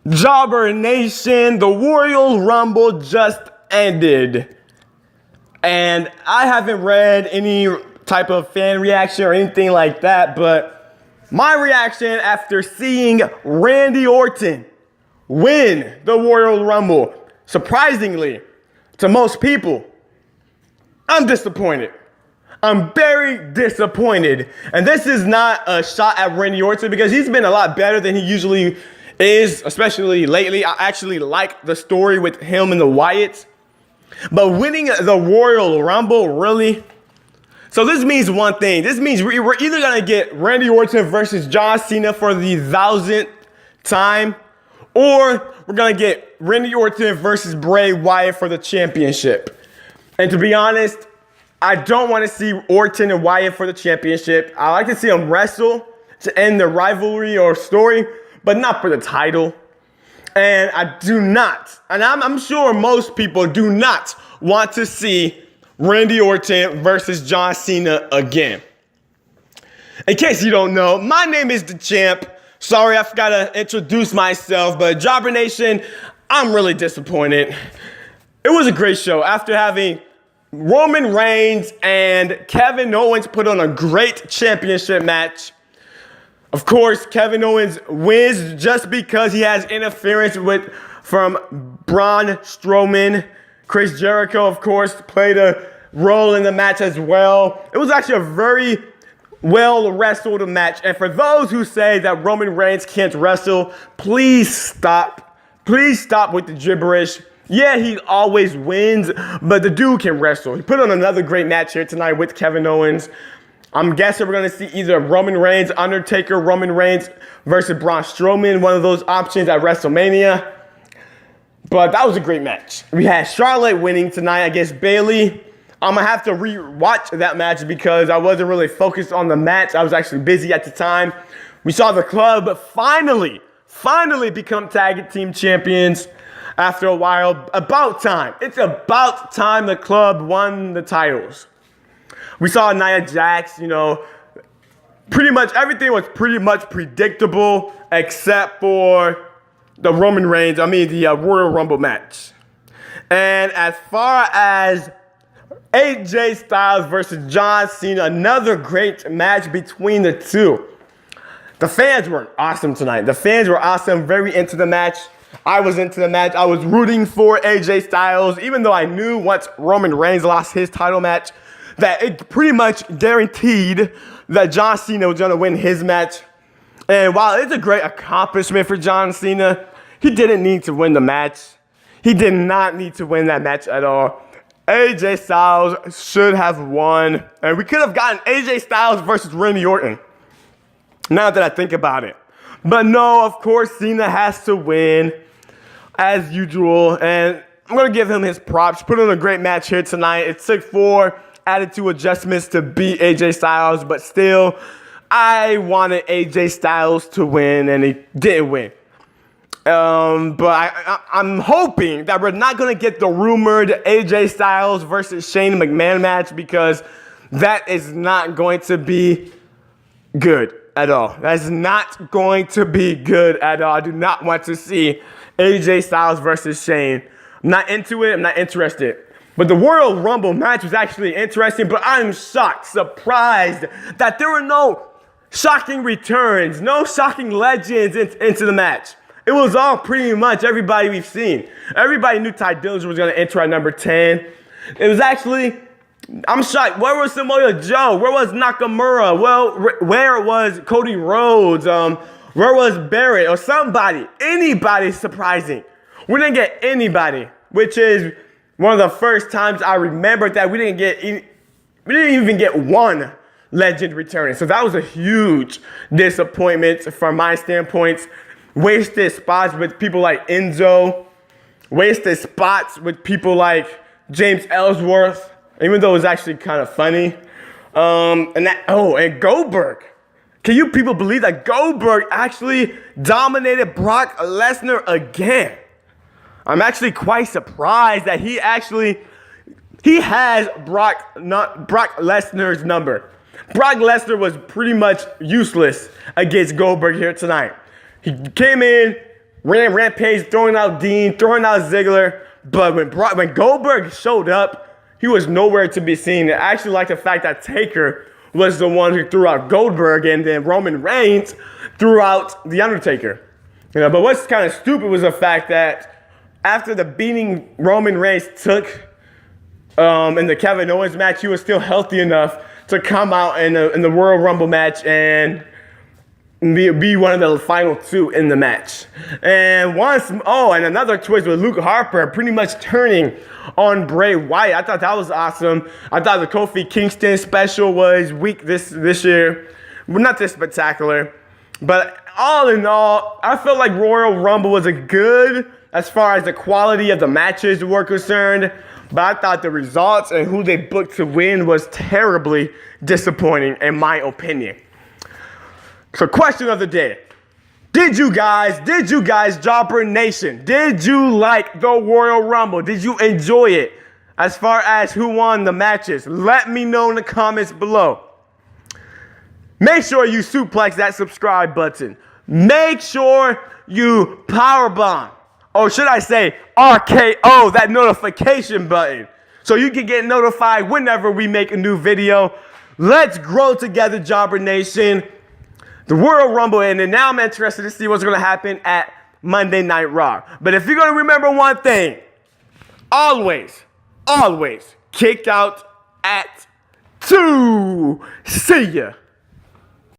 Jobber Nation, the Royal Rumble just ended. And I haven't read any type of fan reaction or anything like that, but my reaction after seeing Randy Orton win the Royal Rumble, surprisingly, to most people, I'm disappointed. I'm very disappointed. And this is not a shot at Randy Orton because he's been a lot better than he usually is, especially lately. I actually like the story with him and the Wyatts. But winning the Royal Rumble, really? So this means one thing. This means we're either going to get Randy Orton versus John Cena for the 1000th time, or we're going to get Randy Orton versus Bray Wyatt for the championship. And to be honest, I don't want to see Orton and Wyatt for the championship. I like to see them wrestle to end the rivalry or story, but not for the title. And I do not, and I'm sure most people do not want to see Randy Orton versus John Cena again. In case you don't know, my name is The Champ. Sorry, I forgot to introduce myself, but Jobber Nation, I'm really disappointed. It was a great show. After having Roman Reigns and Kevin Owens put on a great championship match. Of course, Kevin Owens wins just because he has interference from Braun Strowman. Chris Jericho, of course, played a role in the match as well. It was actually a very well wrestled match. And for those who say that Roman Reigns can't wrestle, please stop. Please stop with the gibberish. Yeah, he always wins, but the dude can wrestle. He put on another great match here tonight with Kevin Owens. I'm guessing we're going to see either Roman Reigns, Undertaker, Roman Reigns versus Braun Strowman, one of those options at WrestleMania. But that was a great match. We had Charlotte winning tonight against Bayley. I'm going to have to re-watch that match because I wasn't really focused on the match. I was actually busy at the time. We saw the club finally become tag team champions after a while. About time. It's about time the club won the titles. We saw Nia Jax, pretty much everything was pretty much predictable except for the Royal Rumble match. And as far as AJ Styles versus John Cena, another great match between the two. The fans were awesome tonight. The fans were awesome, very into the match. I was into the match. I was rooting for AJ Styles, even though I knew once Roman Reigns lost his title match, that it pretty much guaranteed that John Cena was going to win his match. And while it's a great accomplishment for John Cena, he didn't need to win the match. He did not need to win that match at all. AJ Styles should have won. And we could have gotten AJ Styles versus Randy Orton, now that I think about it. But no, of course, Cena has to win, as usual. And I'm going to give him his props. Put on a great match here tonight. It took 4 attitude adjustments to beat AJ Styles, but still, I wanted AJ Styles to win, and he didn't win. But I'm hoping that we're not going to get the rumored AJ Styles versus Shane McMahon match because that is not going to be good at all. That's not going to be good at all. I do not want to see AJ Styles versus Shane. I'm not into it. I'm not interested. But the Royal Rumble match was actually interesting, but I'm shocked, surprised that there were no shocking returns, no shocking legends into the match. It was all pretty much everybody we've seen. Everybody knew Ty Dillinger was going to enter at number 10. It was actually, I'm shocked. Where was Samoa Joe? Where was Nakamura? Well, where was Cody Rhodes? Where was Barrett or somebody? Anybody surprising. We didn't get anybody, which is one of the first times I remember that we didn't even get one legend returning. So that was a huge disappointment from my standpoint. Wasted spots with people like Enzo. Wasted spots with people like James Ellsworth, even though it was actually kind of funny. And Goldberg. Can you people believe that Goldberg actually dominated Brock Lesnar again? I'm actually quite surprised that he has Brock Lesnar's number. Brock Lesnar was pretty much useless against Goldberg here tonight. He came in, Rampage, throwing out Dean, throwing out Ziggler. But when Goldberg showed up, he was nowhere to be seen. I actually like the fact that Taker was the one who threw out Goldberg, and then Roman Reigns threw out The Undertaker. But what's kind of stupid was the fact that after the beating Roman Reigns took in the Kevin Owens match, he was still healthy enough to come out in the Royal Rumble match and be one of the final two in the match. And and another twist with Luke Harper pretty much turning on Bray Wyatt. I thought that was awesome. I thought the Kofi Kingston special was weak this year. Well, not this spectacular. But all in all, I felt like Royal Rumble was a good as far as the quality of the matches were concerned. But I thought the results and who they booked to win was terribly disappointing in my opinion. So question of the day. Did you guys, Jobber Nation, did you like the Royal Rumble? Did you enjoy it? As far as who won the matches, let me know in the comments below. Make sure you suplex that subscribe button. Make sure you powerbomb, or should I say RKO, that notification button, so you can get notified whenever we make a new video. Let's grow together, Jobber Nation. The Royal Rumble, and then now I'm interested to see what's going to happen at Monday Night Raw. But if you're going to remember one thing, always kick out at 2. See ya.